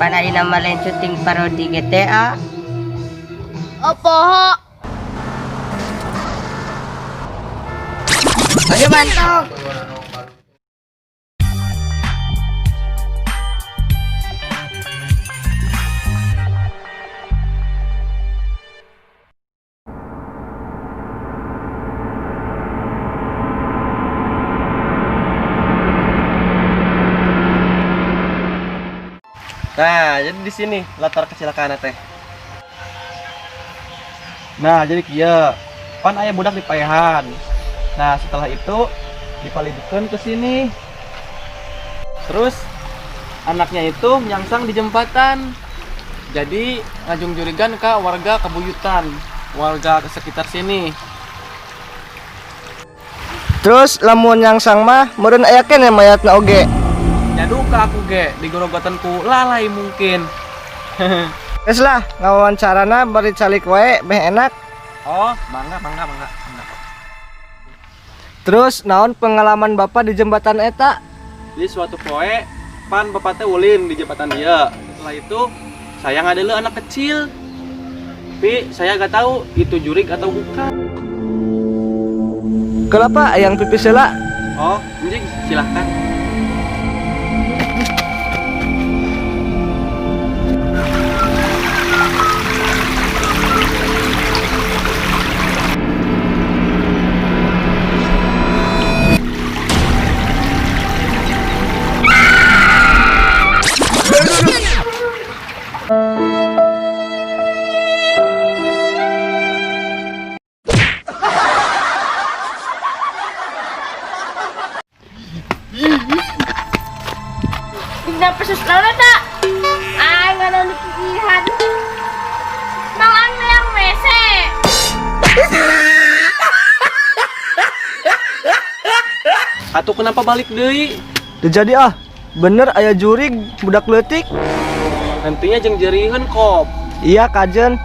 Panay na malin syuting parodi GTA. Opo ho. Ayo mantap. Nah, jadi di sini latar kecelakaan teh. Nah, jadi kia pan aya budak di paehan. Nah, setelah itu dipalidikeun ke sini. Terus anaknya itu nyangsang di jembatan. Jadi ngajung jurigan ke warga Kabuyutan, warga sekitar sini. Terus lamun nyangsang mah meureun aya keneh mayatna oge. Nyaduka aku ge digorogotanku lalai mungkin. Geus lah ngawawancarana bari calik wae beh enak. Oh, bangga. Terus naon pengalaman Bapak di jembatan eta? Di suatu poe pan bapak teh ulin di jembatan dia. Setelah itu saya ngadelu anak kecil. Tapi saya gak tahu itu jurig atau bukan. Kenapa ayang pipis heula? Oh, anjing silahkan. Tingnan pesus lala tak? Ay, nga nang nakikihan. Nalang na yung mese. Atuh kenapa balik deui? Teu jadi ah. Bener aya jurig budak leutik. Nantinya jeung jeriheun kop. Iya kajen.